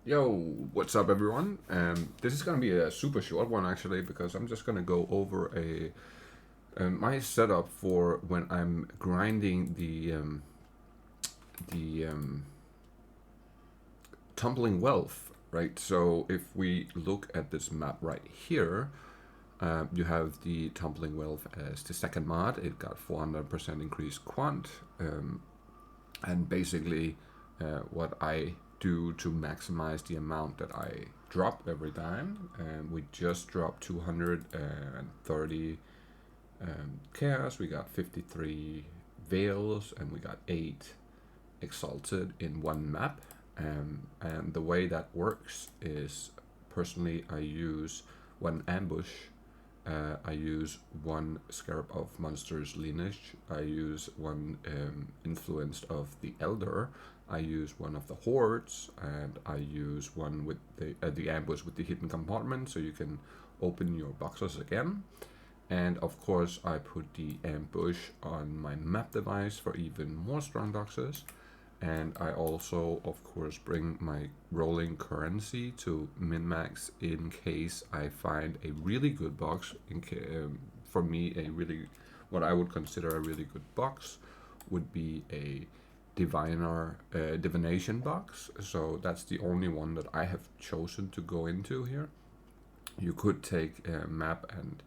Yo, what's up everyone? This is gonna be a super short one actually because I'm just gonna go over my setup for when I'm grinding the tumbling wealth, right? So if we look at this map right here, you have the tumbling wealth as the second mod. It got 400% increased quant, and basically what I do to maximize the amount that I drop every time. And we just dropped 230 chaos, we got 53 veils, and we got 8 exalted in one map. And the way that works is, personally, I use one ambush. I use one scarab of monster's lineage. I use one influenced of the elder. I use one of the hordes, and I use one with the ambush with the hidden compartment, so you can open your boxes again. And of course, I put the ambush on my map device for even more strong boxes. And I also, of course, bring my rolling currency to min-max in case I find a really good box. For me, what I would consider a really good box would be a divination box. So that's the only one that I have chosen to go into here. You could take a map and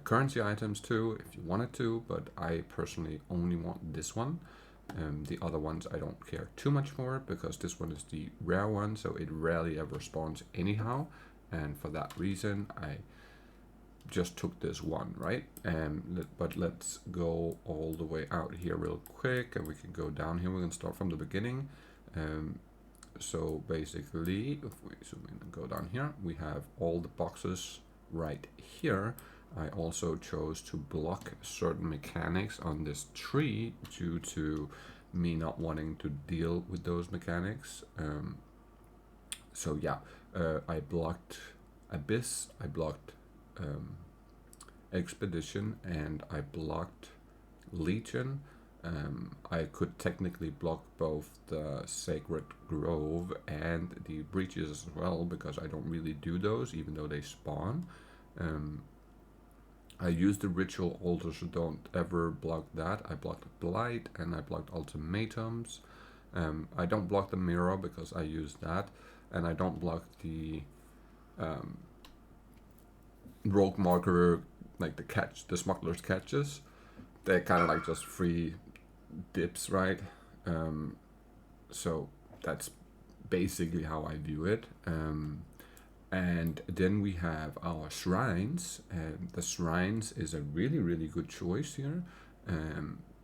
currency items too if you wanted to, but I personally only want this one. The other ones I don't care too much for because this one is the rare one, so it rarely ever spawns anyhow. And for that reason, I just took this one, right? But let's go all the way out here real quick, and we can go down here. We can start from the beginning. So basically, if we zoom in and go down here, we have all the boxes right here. I also chose to block certain mechanics on this tree due to me not wanting to deal with those mechanics. So yeah, I blocked Abyss, I blocked Expedition, and I blocked Legion. I could technically block both the Sacred Grove and the Breaches as well because I don't really do those even though they spawn. I use the ritual altar, so don't ever block that. I blocked Blight and I blocked Ultimatums. I don't block the mirror because I use that, and I don't block the rogue marker, like the smuggler's catches. They're kind of like just free dips, right? So that's basically how I view it. And then we have our shrines. The shrines is a really, really good choice here.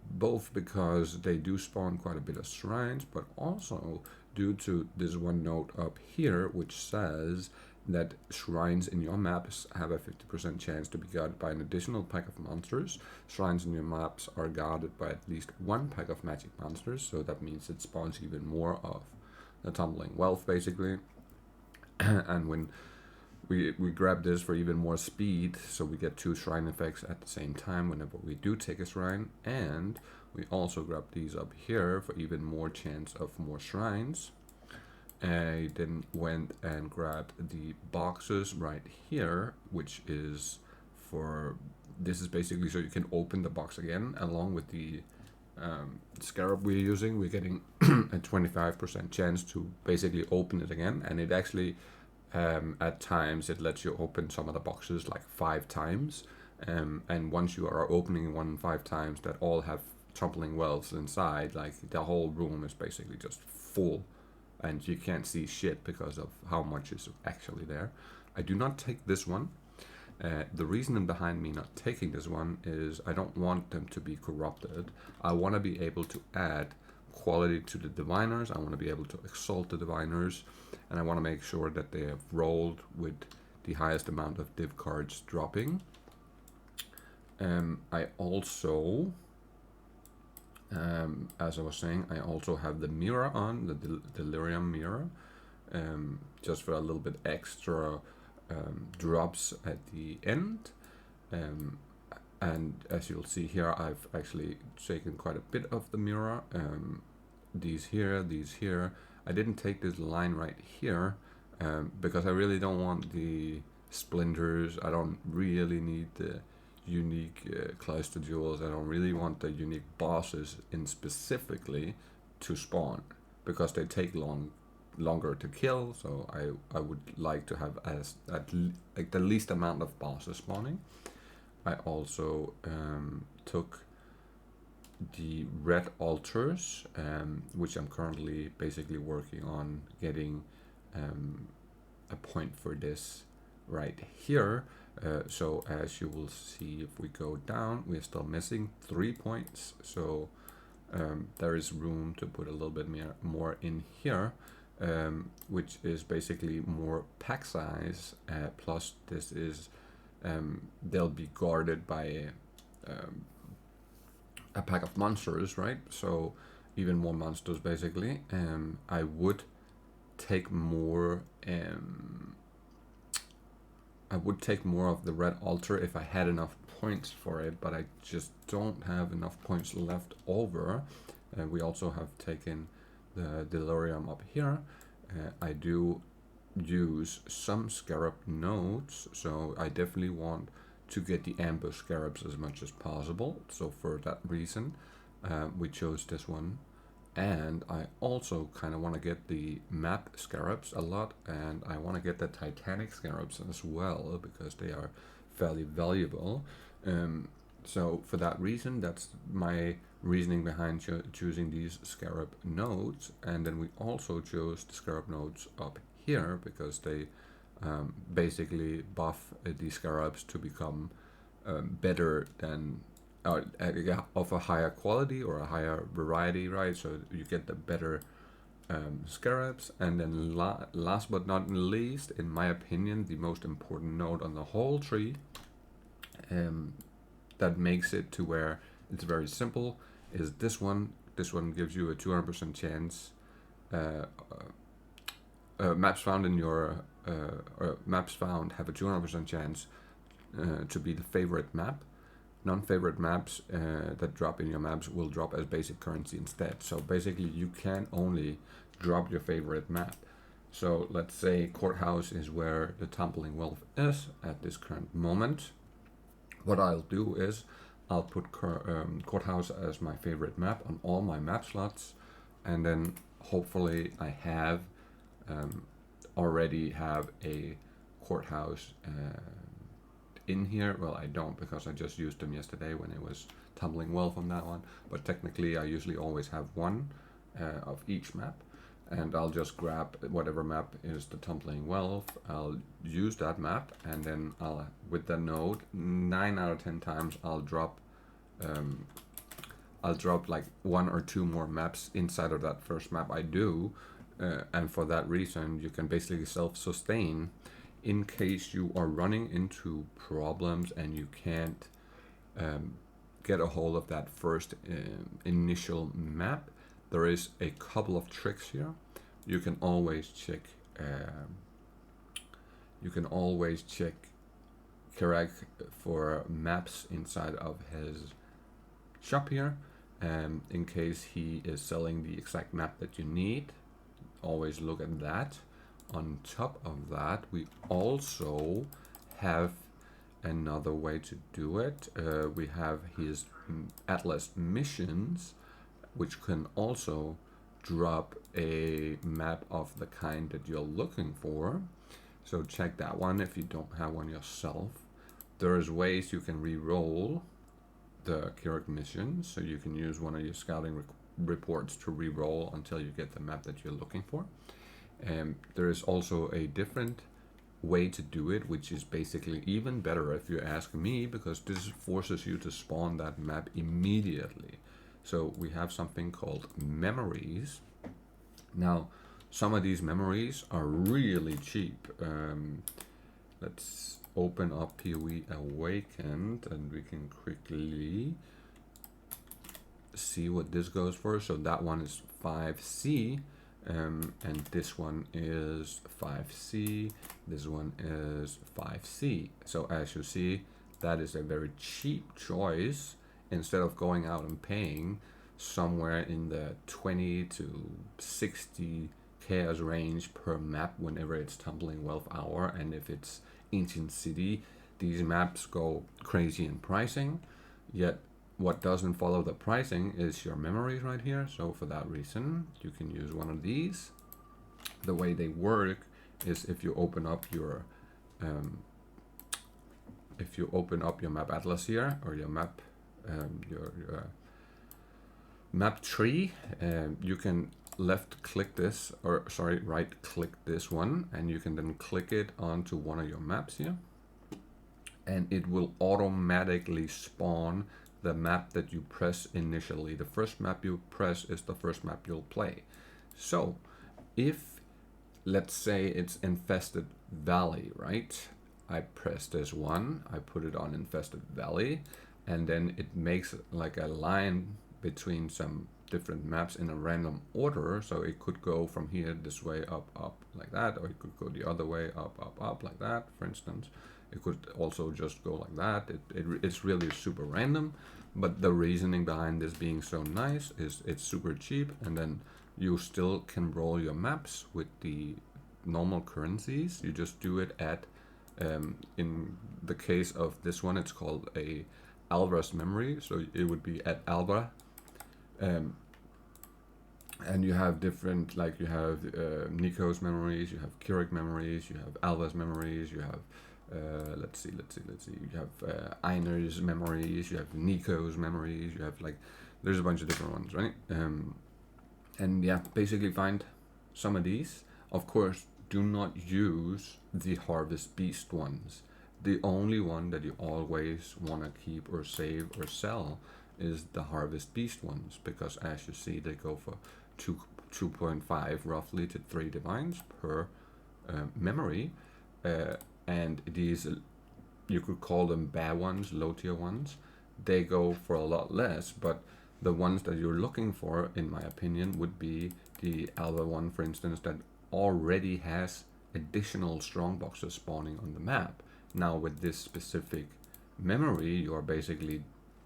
Both because they do spawn quite a bit of shrines, but also due to this one note up here, which says that shrines in your maps have a 50% chance to be guarded by an additional pack of monsters. Shrines in your maps are guarded by at least one pack of magic monsters, so that means it spawns even more of the tumbling wealth, basically. And when we grab this for even more speed, so we get 2 shrine effects at the same time whenever we do take a shrine, and we also grab these up here for even more chance of more shrines. I then went and grabbed the boxes right here, which is this is basically so you can open the box again along with the scarab we're using. We're getting a 25% chance to basically open it again, and it actually at times it lets you open some of the boxes like 5 times, and once you are opening one 5 times that all have tumbling wells inside, like the whole room is basically just full and you can't see shit because of how much is actually there. I do not take this one. The reason behind me not taking this one is I don't want them to be corrupted. I want to be able to add quality to the diviners. I want to be able to exalt the diviners, and I want to make sure that they have rolled with the highest amount of div cards dropping. I also, as I was saying, I also have the mirror on, the Delirium mirror, just for a little bit extra drops at the end. And as you'll see here, I've actually taken quite a bit of the mirror. These here. I didn't take this line right here because I really don't want the splinters. I don't really need the unique cluster jewels. I don't really want the unique bosses in specifically to spawn because they take longer to kill. So I would like to have like the least amount of bosses spawning. I also took the red altars, which I'm currently basically working on getting a point for this right here. So as you will see, if we go down, we're still missing 3 points. So there is room to put a little bit more in here, which is basically more pack size. Plus, this is they'll be guarded by a pack of monsters, right? So even more monsters, basically. I would take more. I would take more of the red altar if I had enough points for it, but I just don't have enough points left over. We also have taken the Delirium up here. I do use some scarab nodes, so I definitely want to get the ambush scarabs as much as possible. So for that reason, we chose this one. And I also kind of want to get the map scarabs a lot, and I want to get the titanic scarabs as well because they are fairly valuable. So for that reason, that's my reasoning behind choosing these scarab nodes. And then we also chose the scarab nodes up here because they basically buff the scarabs to become better than of a higher quality or a higher variety, right? So you get the better scarabs. And then last but not least, in my opinion, the most important node on the whole tree that makes it to where it's very simple is this one. This one gives you a 200% chance. Maps found in your maps found have a 200% chance to be the favorite map. Non-favorite maps that drop in your maps will drop as basic currency instead. So basically you can only drop your favorite map. So let's say Courthouse is where the Tumbling Wolf is at this current moment. What I'll do is I'll put Courthouse as my favorite map on all my map slots, and then hopefully I have already have a Courthouse in here. Well, I don't because I just used them yesterday when it was Tumbling Wolf on that one, but technically I usually always have one of each map, and I'll just grab whatever map is the Tumbling Wolf. I'll use that map, and then I'll, with the node, 9 out of 10 times I'll drop like 1 or 2 more maps inside of that first map I do, and for that reason you can basically self-sustain in case you are running into problems and you can't get a hold of that first initial map. There is a couple of tricks here. You can always check Kirag for maps inside of his shop here, in case he is selling the exact map that you need. Always look at that. On top of that, we also have another way to do it. We have his Atlas missions, which can also drop a map of the kind that you're looking for. So check that one if you don't have one yourself. There's ways you can re-roll the Kirk mission, so you can use one of your scouting reports to re-roll until you get the map that you're looking for. There is also a different way to do it, which is basically even better if you ask me, because this forces you to spawn that map immediately. So we have something called memories. Now, some of these memories are really cheap. Let's open up PoE Awakened and we can quickly see what this goes for. So that one is 5C. And this one is 5C, this one is 5C. So as you see, that is a very cheap choice instead of going out and paying somewhere in the 20 to 60k chaos range per map whenever it's Tumbling Wealth Hour, and if it's Ancient City, these maps go crazy in pricing. Yet what doesn't follow the pricing is your memories right here. So for that reason, you can use one of these. The way they work is if you open up your map atlas here, or your map your map tree, you can left click this, or sorry, right click this one, and you can then click it onto one of your maps here, and it will automatically spawn the map that you press initially. The first map you press is the first map you'll play. So if, let's say it's Infested Valley, right? I press this one, I put it on Infested Valley, and then it makes like a line between some different maps in a random order. So it could go from here this way, up like that, or it could go the other way, up like that, for instance. It could also just go like that. It's really super random, but the reasoning behind this being so nice is it's super cheap, and then you still can roll your maps with the normal currencies. You just do it at in the case of this one, it's called a Alva's memory, so it would be at Alva, and you have different, like you have Nico's memories, you have Keurig memories, you have Alva's memories, you have let's see, you have Einer's memories, you have Nico's memories, you have, like, there's a bunch of different ones, right? And yeah, basically find some of these. Of course, do not use the Harvest Beast ones. The only one that you always want to keep or save or sell is the Harvest Beast ones, because as you see, they go for 2.5 roughly to 3 divines per memory, and these, you could call them bad ones, low tier ones. They go for a lot less, but the ones that you're looking for, in my opinion, would be the Alva one, for instance, that already has additional strong boxes spawning on the map. Now with this specific memory, you are basically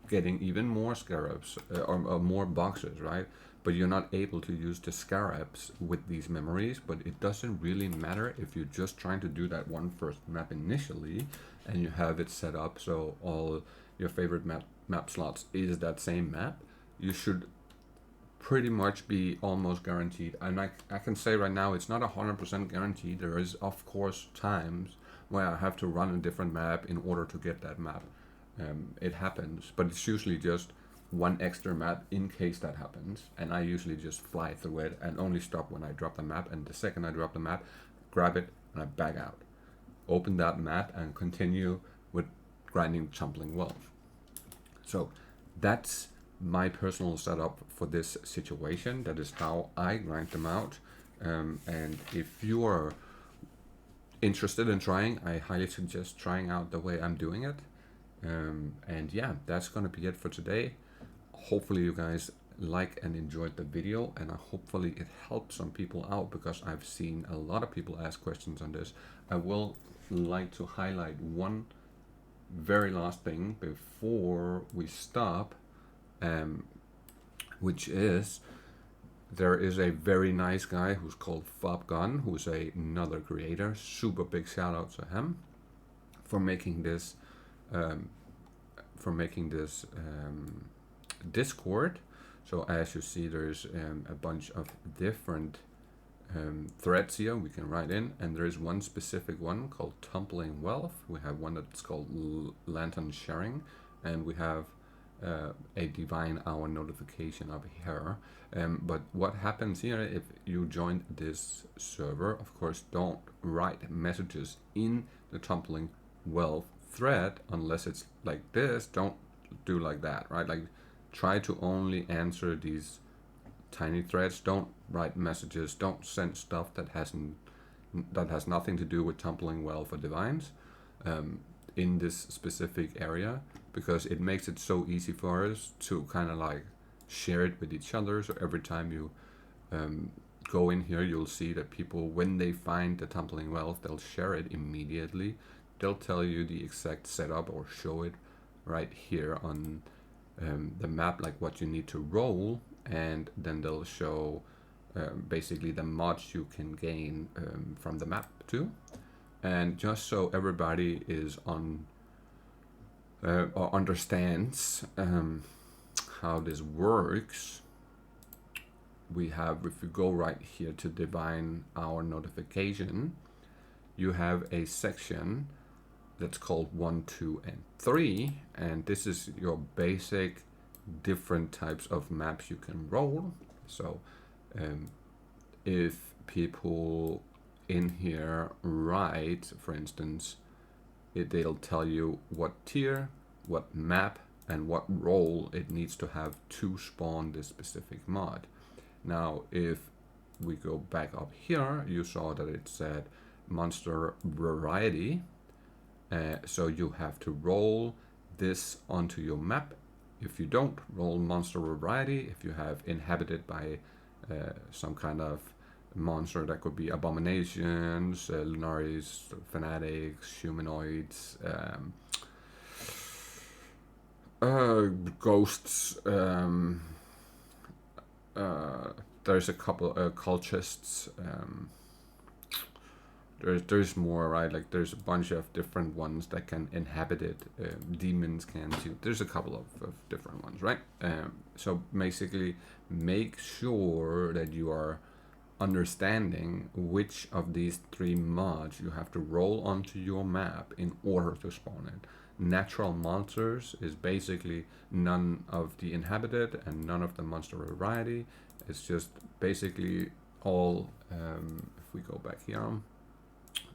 getting even more scarabs, or more boxes, right? But you're not able to use the scarabs with these memories. But it doesn't really matter if you're just trying to do that one first map initially, and you have it set up so all your favorite map slots is that same map. You should pretty much be almost guaranteed. And I can say right now, it's not 100% guaranteed. There is, of course, times where I have to run a different map in order to get that map. It happens, but it's usually just one extra map in case that happens, and I usually just fly through it and only stop when I drop the map. And the second I drop the map, grab it and I back out, open that map, and continue with grinding Tumbling Wealth. So that's my personal setup for this situation. That is how I grind them out. And if you are interested in trying, I highly suggest trying out the way I'm doing it. And yeah, that's gonna be it for today. Hopefully you guys like and enjoyed the video, and hopefully it helped some people out, because I've seen a lot of people ask questions on this. I will like to highlight one very last thing before we stop, which is, there is a very nice guy who's called Fob Gun, who's another creator. Super big shout out to him for making this Discord. So as you see, there's a bunch of different threads here we can write in, and there is one specific one called Tumbling Wealth. We have one that's called Lantern Sharing, and we have a Divine Hour notification up here. But what happens here, if you join this server, of course, don't write messages in the Tumbling Wealth thread unless it's like this. Don't do like that, right? Like, try to only answer these tiny threads. Don't write messages. Don't send stuff that has nothing to do with Tumbling Wealth or divines in this specific area, because it makes it so easy for us to kind of like share it with each other. So every time you go in here, you'll see that people, when they find the Tumbling Wealth, they'll share it immediately. They'll tell you the exact setup or show it right here on the map, like what you need to roll, and then they'll show basically the mods you can gain from the map too. And just so everybody is on or understands how this works, we have, if we go right here to define our notification, you have a section that's called 1, 2, and 3, and this is your basic different types of maps you can roll. So if people in here write, for instance, they'll tell you what tier, what map, and what role it needs to have to spawn this specific mod. Now, if we go back up here, you saw that it said monster variety. So you have to roll this onto your map. If you don't roll monster variety, if you have inhabited by some kind of monster, that could be abominations, lunaries, fanatics, humanoids, ghosts, there's a couple cultists, there's more, right? Like there's a bunch of different ones that can inhabit it. Demons can too. There's a couple of different ones, right? So basically make sure that you are understanding which of these 3 mods you have to roll onto your map in order to spawn it. Natural monsters is basically none of the inhabited and none of the monster variety. It's just basically all, if we go back here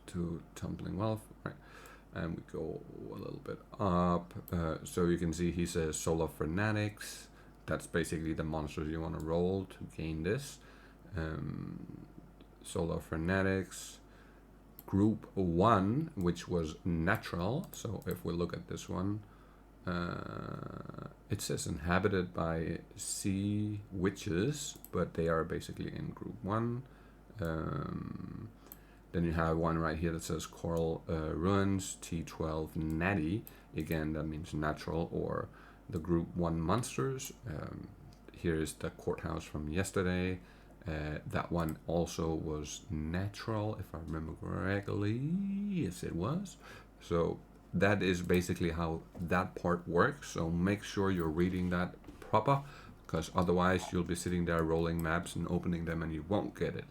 to Tumbling Wealth, right, and we go a little bit up, so you can see he says Solar Fanatics. That's basically the monsters you want to roll to gain this. Solar Fanatics, Group 1, which was natural. So if we look at this one, it says inhabited by sea witches, but they are basically in Group 1. Then you have one right here that says Coral Ruins, T12 Natty. Again, that means natural, or the Group 1 monsters. Here is the courthouse from yesterday. That one also was natural, if I remember correctly. Yes, it was. So that is basically how that part works. So make sure you're reading that proper, because otherwise you'll be sitting there rolling maps and opening them and you won't get it.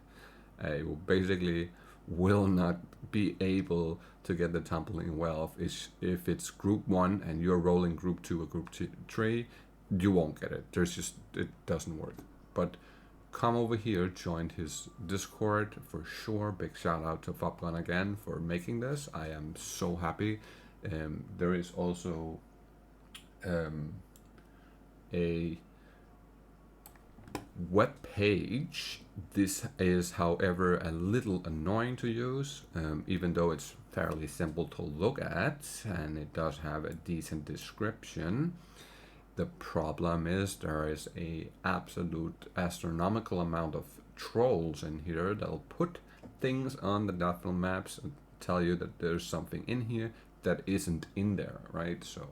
You will basically will not be able to get the Tumbling Wealth. If it's Group 1 and you're rolling Group 2 or Group 3, you won't get it. It doesn't work. But come over here, join his Discord for sure. Big shout out to Fopgun again for making this. I am so happy. There is also a web page. This is, however, a little annoying to use, even though it's fairly simple to look at and it does have a decent description. The problem is there is a absolute astronomical amount of trolls in here that'll put things on the Daffodil maps and tell you that there's something in here that isn't in there, right? So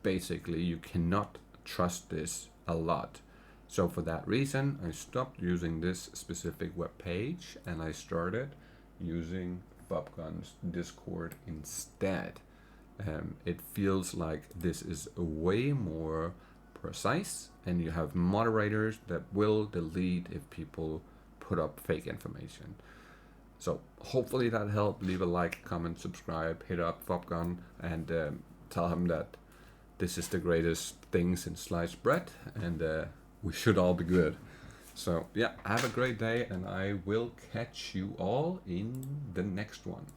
basically you cannot trust this a lot. So for that reason, I stopped using this specific web page and I started using Fopgun's Discord instead. It feels like this is way more precise, and you have moderators that will delete if people put up fake information. So hopefully that helped. Leave a like, comment, subscribe, hit up Fopgun, and tell him that this is the greatest thing since sliced bread, and we should all be good. So yeah, have a great day, and I will catch you all in the next one.